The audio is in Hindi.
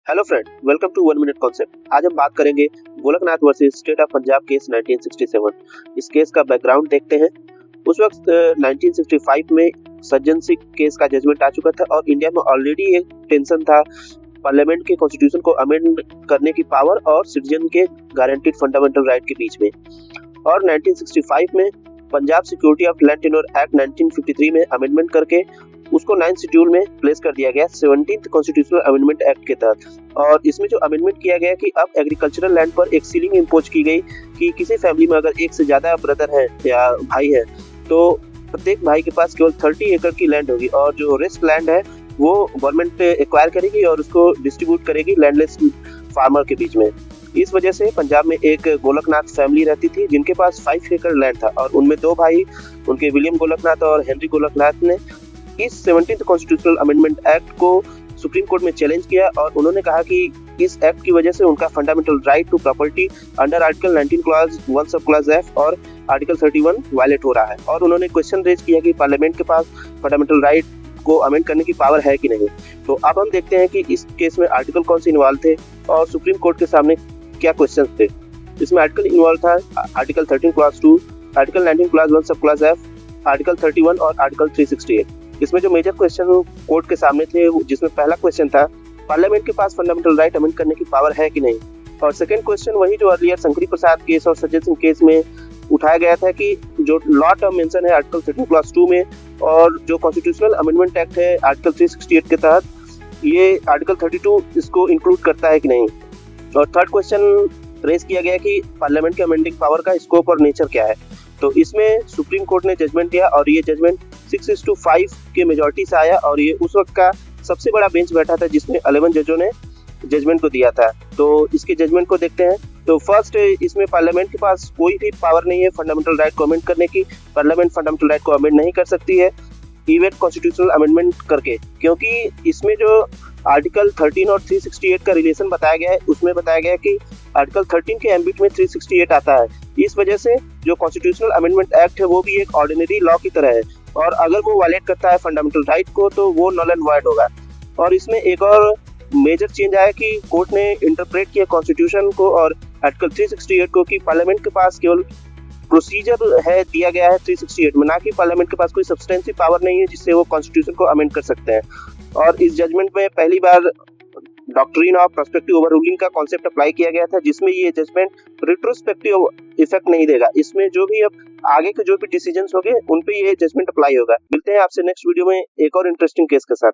Hello friend, welcome to one minute concept. आज हम बात करेंगे Golaknath versus state of Punjab case 1967। इस केस का बैकग्राउंड देखते हैं। उस वक्त 1965 में सज्जन सिंह केस का जजमेंट आ चुका था और इंडिया में ऑलरेडी एक टेंशन था पार्लियामेंट के कॉन्स्टिट्यूशन को अमेंड करने की पावर और सिटीजन के गारंटीड फंडामेंटल राइट के बीच में। और 1965 में Punjab security of land tenure act 1953 में अमेंडमेंट करके उसको 9 शेड्यूल में प्लेस कर दिया गया 17th कॉन्स्टिट्यूशनल अमेंडमेंट एक्ट के तहत। और इसमें जो अमेंडमेंट किया गया कि अब एग्रीकल्चरल लैंड पर एक सीलिंग इम्पोज की गई कि किसी फैमिली में अगर एक से ज्यादा ब्रदर है या भाई है तो प्रत्येक भाई के पास केवल 30 एकड़ की लैंड होगी और जो रेस्ट लैंड है वो गवर्नमेंट एक्वायर करेगी और उसको डिस्ट्रीब्यूट करेगी लैंडलेस फार्मर के बीच में। इस वजह से पंजाब में एक गोलकनाथ फैमिली रहती थी जिनके पास 5 एकड़ लैंड था और उनमें 2 भाई उनके विलियम गोलकनाथ और हेनरी गोलकनाथ ने इस 17th कॉन्स्टिट्यूशनल अमेंडमेंट एक्ट को सुप्रीम कोर्ट में चैलेंज किया और उन्होंने कहा कि इस एक्ट की वजह से उनका fundamental right to property under article 19 clause 1 sub clause F और आर्टिकल 31 वायलेट हो रहा है। और उन्होंने क्वेश्चन रेज किया कि पार्लियामेंट के पास फंडामेंटल राइट को अमेंड करने की पावर है कि नहीं। तो अब हम देखते हैं कि इस केस में आर्टिकल कौन से इन्वॉल्व थे और सुप्रीम कोर्ट के सामने क्या क्वेश्चन थे। इसमें आर्टिकल इन्वॉल्व था article 13 clause 2, article 19 clause 1 sub clause F, article 31 और आर्टिकल 368। इसमें जो मेजर क्वेश्चन कोर्ट के सामने थे जिसमें पहला क्वेश्चन था पार्लियामेंट के पास फंडामेंटल राइट अमेंड करने की पावर है कि नहीं, और सेकंड क्वेश्चन वही जो अर्लियर शंकरी प्रसाद केस और सज्जन सिंह केस में उठाया गया था कि जो लॉ टर्म मेंशन है आर्टिकल 13 क्लॉज 2 में और जो कॉन्स्टिट्यूशनल अमेंडमेंट एक्ट है आर्टिकल 368 के तहत ये आर्टिकल 32 इसको इंक्लूड करता है कि नहीं। और थर्ड क्वेश्चन रेज किया गया कि पार्लियामेंट के अमेंडिंग पावर का स्कोप और नेचर क्या है। तो इसमें सुप्रीम कोर्ट ने जजमेंट दिया और ये जजमेंट 6-5 के मेजॉरिटी से आया और ये उस वक्त का सबसे बड़ा बेंच बैठा था जिसमें 11 जजों ने जजमेंट को दिया था। तो इसके जजमेंट को देखते हैं। तो फर्स्ट, इसमें पार्लियामेंट के पास कोई भी पावर नहीं है फंडामेंटल राइट को अमेंड करने की। पार्लियामेंट फंडामेंटल राइट को अमेंड नहीं कर सकती है इवन कॉन्स्टिट्यूशनल अमेंडमेंट करके, क्योंकि इसमें जो आर्टिकल 13 और 368 का रिलेशन बताया गया है उसमें बताया गया है कि आर्टिकल 13 के एम्बिट में 368 आता है। इस वजह से जो कॉन्स्टिट्यूशनल अमेंडमेंट एक्ट है वो भी एक ऑर्डिनरी लॉ की तरह है और अगर वो वायलेट करता है फंडामेंटल राइट को तो वो नल एंड वॉइड होगा। और इसमें एक और मेजर चेंज आया कि कोर्ट ने इंटरप्रेट किया कॉन्स्टिट्यूशन को और आर्टिकल 368 को कि पार्लियामेंट के पास केवल प्रोसीजर है दिया गया है 368 में, ना कि पार्लियामेंट के पास कोई सब्सटेंसिव पावर नहीं है जिससे वो कॉन्स्टिट्यूशन को अमेंड कर सकते हैं। और इस जजमेंट में पहली बार डॉक्ट्रिन ऑफ प्रोस्पेक्टिव ओवररूलिंग का कॉन्सेप्ट अप्लाई किया गया था जिसमें ये जजमेंट रिट्रोस्पेक्टिव इफेक्ट नहीं देगा। इसमें जो भी अब आगे के जो भी डिसीजंस होंगे उन पे ये जजमेंट अप्लाई होगा। मिलते हैं आपसे नेक्स्ट वीडियो में एक और इंटरेस्टिंग केस के साथ।